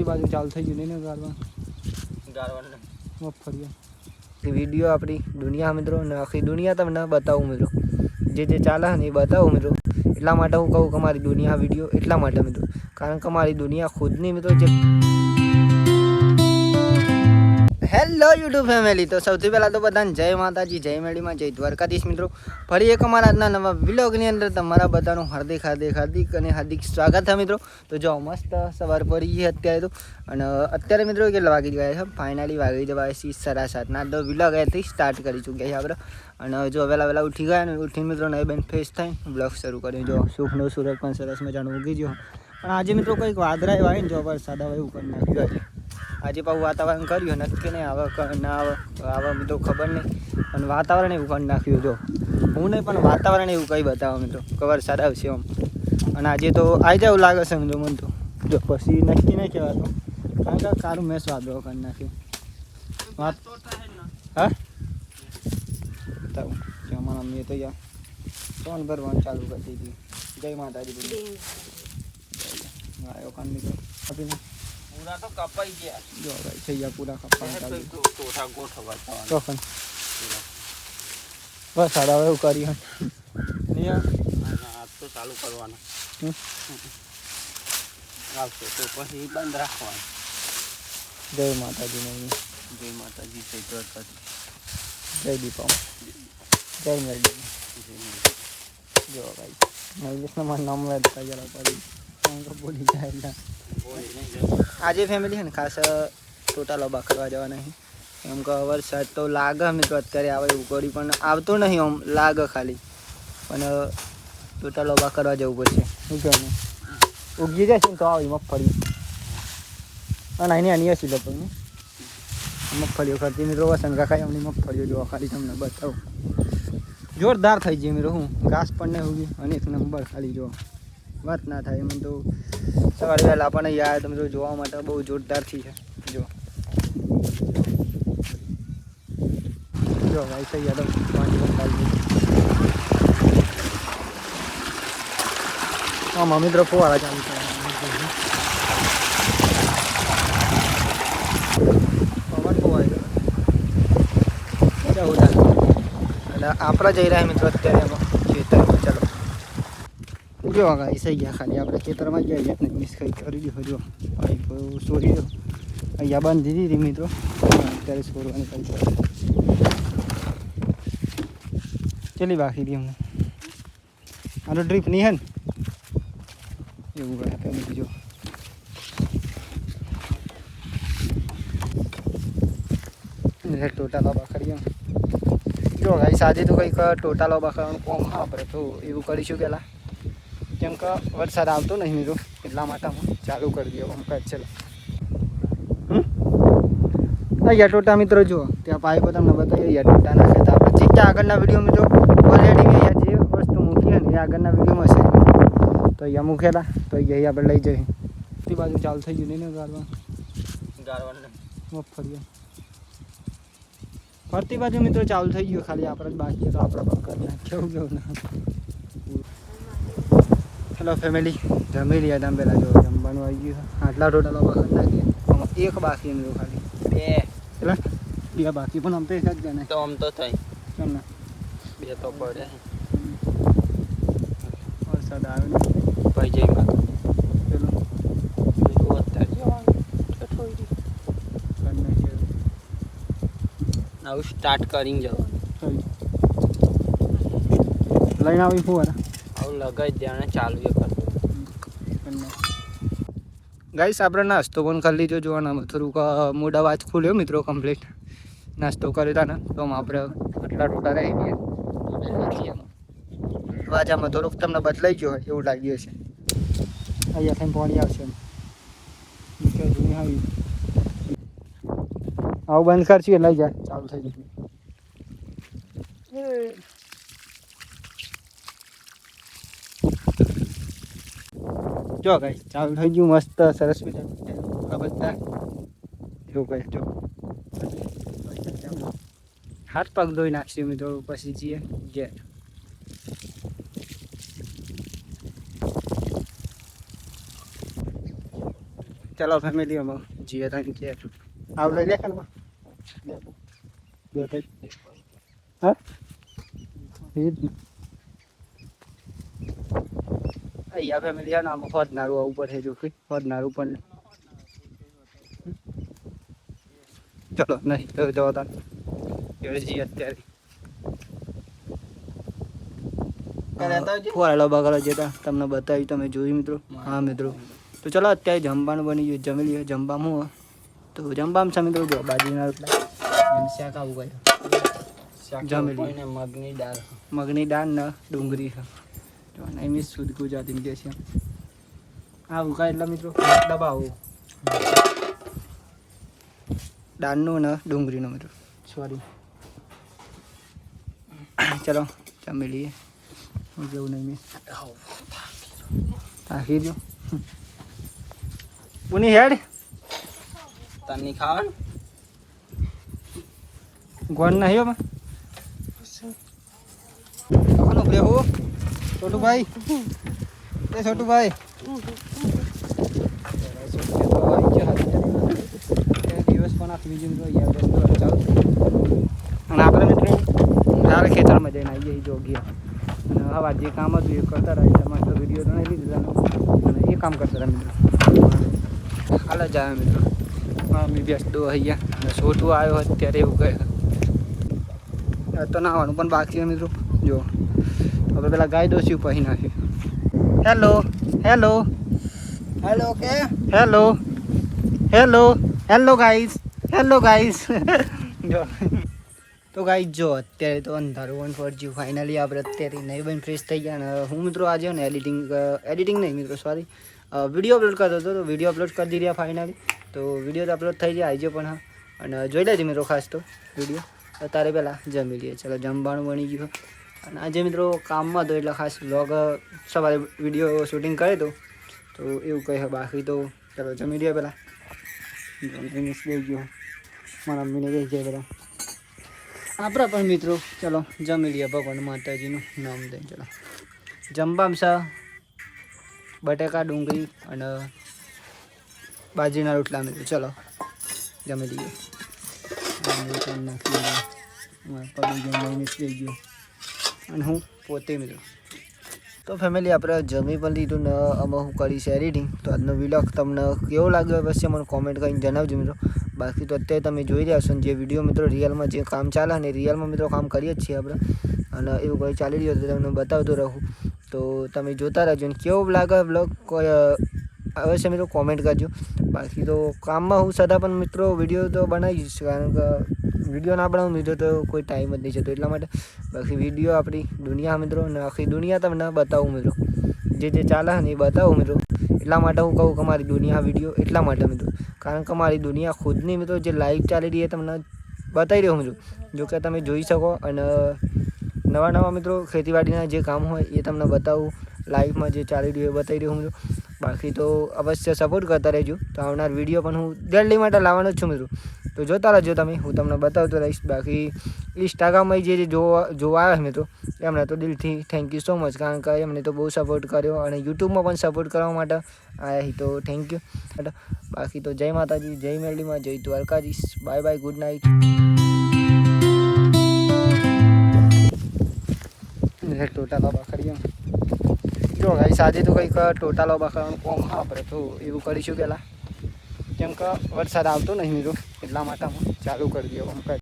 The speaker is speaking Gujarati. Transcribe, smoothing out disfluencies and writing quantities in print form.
બાજુ ચાલુ થઈ ગયું નહીં ને ગારવાનું મગફળી વિડીયો આપણી દુનિયા મિત્રો ને આખી દુનિયા તમને બતાવું મિત્રો જે ચાલે ને એ બતાવું મિત્રો એટલા માટે હું કહું કે અમારી દુનિયા વિડીયો એટલા માટે મિત્રો કારણ કે અમારી દુનિયા ખુદની મિત્રો જે હેલો યુટ્યુબ ફેમિલી તો સૌથી પહેલાં તો બધાને જય માતાજી જય મેળીમાં જય દ્વારકાધીશ મિત્રો ફરી એક અમારા આજના નવા વ્લોગની અંદર તમારા બધાનું હાર્દિક સ્વાગત છે મિત્રો તો જો મસ્ત સવાર પડી અત્યારે તો અને અત્યારે મિત્રો કેટલા વાગી ગયા છે ફાઇનલી વાગી જવા 7:30 ના તો વ્લોગ અહીંયાથી સ્ટાર્ટ કરી ચૂક્યા છે આપણે અને જો વહેલા ઉઠી ગયા ને ઉઠીને મિત્રો નહીં બેન ફ્રેશ થઈને બ્લોગ શરૂ કર્યું જો સુખનો સુરત પણ સરસ મજાનું ઉગી ગયો પણ આજે મિત્રો કંઈક વાદળા એવા ને જો વરસાદ આવે એવું કરી નાખ્યું છે આજે પાછું વાતાવરણ કર્યું નક્કી નહીં આવે ના આવે મિત્રો ખબર નહીં અને વાતાવરણ એવું કરી નાખ્યું જો હું નહીં પણ વાતાવરણ એવું કંઈ બતાવો મિત્રો કે વરસાદ આવશે આમ અને આજે તો આવી જાય એવું લાગે છે મિત્રો મને તો જો પછી નક્કી નહીં કહેવાતો કારણ કે કારું મેં વાદળો કરી નાખ્યું વાત હા અમારા મમ્મીએ તો યાર ફોન ભરવાનું ચાલુ કરી દીધી જય માતાજી આવ્યો કાન મિત્રો આપીને પૂરા તો કપાઈ ગયા જો ભાઈ થઈ ગયા પૂરા કપાઈ ચાલુ ટોઠા ગોઠવા ચોખન બસ સાડા હવે એવું કરી આ તો ચાલુ કરવાનું આવશે તો પછી બંધ રાખવાનું જય માતાજી જય માતાજી જય દ્વારકાજી જય દીપા જય મેરડી જો ભાઈ મહેશના મારું નામ યાદ થઈ ગયા પડી બોલી જાય એટલે આજે ફેમિલી છે ને ખાસ ટોટા લોબા કરવા જવાના છે એમ કે વરસાદ તો લાગે મિત્રો અત્યારે આવે એવું કરી પણ આવતો નહીં આમ લાગે ખાલી પણ ટોટા લોબા કરવા જવું પડશે શું કહેવાનું ઉગી જાય ને તો આવી મગફળી અને એની હસી લો પણ મગફળીઓ કરતી મિત્રો વસંત કાકા એમની મગફળીઓ જોવા ખાલી તમને બતાવું જોરદાર થઈ જાય મિત્રો હું ઘાસ પણ નહીં ઉગી અને એક નંબર ખાલી જો વાત ના થાય એમ તો સવારે વહેલા આપણને યાદ તમે જોવા માટે બહુ જોરદારથી છે જો ભાઈ થઈ યાદ આમાં મિત્રો ફુવારા ચાલુ કરે પવન બહુ આવી ગયો એટલે આપણા જઈ રહ્યા મિત્રો અત્યારે એમાં ખેતરમાં ચાલો જો ગાઈ થઈ ગયા ખાલી આપણે ખેતરમાં જ ગયા મિસ કંઈ કરી દીધો જો સોરી દો અહીંયા બાંધી દીધી મિત્રો અત્યારે સોરવાની કરી ચલી બાકી હતી અમને આનો ડ્રીપ નહીં હે ને એવું ગયા પેલી જો ટોટા લોબા કરીએ જો ગાઈ આજે તો કંઈક ટોટા લોબા કરવાનું કોમ આપણે તો એવું કરીશું પહેલાં કેમ કે વરસાદ આવતો નહીં મિત્રો એટલા માટે ચાલુ કરી દો આમ કર ચલો અહીંયા ટોટા મિત્રો જુઓ ત્યાં પાઇપો તમને બતાવીએ અહીંયા ટોટા નાખે તો આપણે જે આગળના વિડીયો મિત્રો ઓલરેડી મેં અહીંયા જે વસ્તુ મૂકી ને એ આગળના વિડીયોમાં છે તો અહીંયા મૂકેલા તો અહીંયા આપણે લઈ જઈએ તે બાજુ ચાલુ થઈ ગયું નહીં ને ગારવાનું મગફળી ફરતી બાજુ મિત્રો ચાલુ થઈ ગયું ખાલી આપણે જ બાકી તો આપણે પણ કરી નાખ્યું કેવું ના હેલો ફેમિલી જમી રહ્યા તમે પહેલાં જો જમવાનું આવી ગયું આટલા ટોટલ લોબા કરી નાખીએ આમાં એક બાકી એમ ખાલી બે બાકી પણ આમ તો એક જ જાય ને તો આમ તો થાય કેમ ના બે તો પડે વરસાદ આવે ને ભાઈ જઈ માં ચલો અત્યારે આવું સ્ટાર્ટ કરીને જવાનું લઈને આવી ફુવારા લગાઈ દેવાને ચાલુ એ કરતો ગાઈસ આપણે નાસ્તો પણ કરી લીધો જોવાના થોડુંક મોઢા વાત ખુલ્યો મિત્રો કમ્પ્લીટ નાસ્તો કર્યો હતા ને તો આપણે આટલા ટોટા રહી ગયા વાજામાં થોડુંક તમને બદલાઈ ગયો એવું લાગ્યું છે અહીંયા થઈને પાણી આવશે આવું બંધ કરશું લઈ જાય ચાલુ થઈ જશે જો ગાઈસ ચાલુ થઈ ગયું મસ્ત સરસ મજાનું બધા એવું કહે જો હાથ પગ ધોઈ નાખશું મિત્રો પછી જઈએ ઘેર ચલો ફેમિલી અમે જીએ તને કે આવ લઈ લે ખાનમાં હા અહીંયા ફેમિલી આમ હોદનારું ઉપર છે જો હોદનારું પણ ચલો નહીં તો જવા તા જી અત્યારે ફોરાડો બગાડો જતા તમને બતાવ્યું તમે જોયું મિત્રો હા મિત્રો તો ચલો અત્યારે જમવાનું બની ગયું જમી લઈએ જમવામાં હું તો જમવામાં છે મિત્રો જો બાજરીના રોટલા શાક આવું ગયું જમી લઈએ મગની દાળ ને ડુંગળી છે જો નહીં મિસ શુદ્ધ ગુજરાતી કે છે આવું કાંઈ એટલે મિત્રો દબાવું દાળનું ને ડુંગળીનું મિત્રો સોરી ચલો જમી લઈએ જેવું નહીં મિસ થાકી દો પુની હેડ તની ખાવાનું ગોન નહીં હો ખાવાનું બેહો છોટુભાઈ એ છોટુભાઈ દિવસ પણ આખી બીજી અને આપણે મિત્રો સારા ખેતરમાં જઈને આવીએ જોગીએ અને હવા જે કામ હતું એ કરતા રહ્યા તમારે વિડીયો બનાવી લીધા અને એ કામ કરતા રહ્યા મિત્રો હાલ જ આવ્યા મિત્રો મમ્મી બેસતો અહીંયા અને છોટું આવ્યો અત્યારે એવું કહે તો નાવાનું પણ બાકી છે મિત્રો જો હવે પેલા ગાય દોસ્યું પછી નાખ્યું હેલો હેલો હેલો કે હેલો હેલો હેલો ગાઈસ જો તો ગાઈસ જો અત્યારે તો અંધારું 1 ફાઇનલી આપણે અત્યારે નહીં બન ફ્રેશ થઈ ગયા અને હું મિત્રો આજે ને એડિટિંગ નહીં મિત્રો સોરી વિડીયો અપલોડ કરતો હતો તો વિડીયો અપલોડ કરી દીધી ફાઇનલી તો વિડીયો તો અપલોડ થઈ જાય આવજો પણ હા અને જોઈ લેજો મિત્રો ખાસ તો વિડીયો અત્યારે પહેલાં જમી લઈએ ચાલો જમવાનું બની ગયું અને આજે મિત્રો કામમાં હતો એટલે ખાસ વ્લોગ સવારે વિડીયો શૂટિંગ કરે તો એવું કહે બાકી તો ચાલો જમી લઈએ પહેલાં મિસ લઈ ગયો મારા મમ્મીને કહી જાય બધા આપણા પણ મિત્રો ચલો જમી લઈએ ભગવાન માતાજીનું નામ દઈને ચલો જમવામાં છે બટેકા ડુંગળી અને બાજરીના રોટલા મિત્રો ચલો જમી લઈએ મિસ લઈ ગયો અને હું પોતે મિત્રો તો ફેમિલી આપણે જમી પણ લીધું ને અમે હું કરીશ એડિટિંગ તો આજનો વિલોગ તમને કેવો લાગ્યો પછી મને કોમેન્ટ કરીને જણાવજો મિત્રો બાકી તો અત્યારે તમે જોઈ રહ્યા છો જે વિડીયો મિત્રો રિયલમાં જે કામ ચાલે ને રિયલમાં મિત્રો કામ કરીએ જ છીએ આપણે અને એવું કંઈ ચાલી રહ્યું તો તમને બતાવતો રહું તો તમે જોતા રહેજો ને કેવો લાગે બ્લોગ કોઈ અવશ્ય મિત્રો કોમેન્ટ કરજો બાકી તો કામમાં હું સદા પણ મિત્રો વિડીયો તો બનાવીશ કારણ કે વિડીયો ના બનાવું મિત્રો તો કોઈ ટાઈમ જ નહીં જતો એટલા માટે બાકી વિડીયો આપણી દુનિયા મિત્રો અને આખી દુનિયા તમને બતાવું મિત્રો જે ચાલે ને એ બતાવું મિત્રો એટલા માટે હું કહું કે મારી દુનિયા વિડીયો એટલા માટે મિત્રો કારણ કે મારી દુનિયા ખુદની મિત્રો જે લાઈવ ચાલી રહી એ તમને બતાવી રહ્યો મિત્રો જો કે તમે જોઈ શકો અને નવા મિત્રો ખેતીવાડીના જે કામ હોય એ તમને બતાવું લાઈવમાં જે ચાલી રહ્યું એ બતાવી રહ્યો મિત્રો બાકી તો અવશ્ય સપોર્ટ કરતા રહેજો તો આવનાર વિડીયો પણ હું જલ્દી માટે લાવવાનો જ છું મિત્રો તો જોતા રહેજો તમે હું તમને બતાવતો રહીશ બાકી ઇન્સ્ટાગ્રામમાં જે જોવા આવ્યા મિત્રો એમને તો દિલથી થેન્ક યુ સો મચ કારણ કે એમને તો બહુ સપોર્ટ કર્યો અને યુટ્યુબમાં પણ સપોર્ટ કરવા માટે આવ્યા તો થેન્ક યુ બાકી તો જય માતાજી જય મેરડીમાં જય Dwarkadhish bye bye good night ટોટા લોબા કરીએ જો ગાઈસ આજે તો કંઈક ટોટા લોબા કરવાનું કોમ આપણે તો એવું કરીશું પહેલાં કેમ કે વરસાદ આવતો નહીં મિત્રો એટલા માટે હું ચાલુ કરી દઉં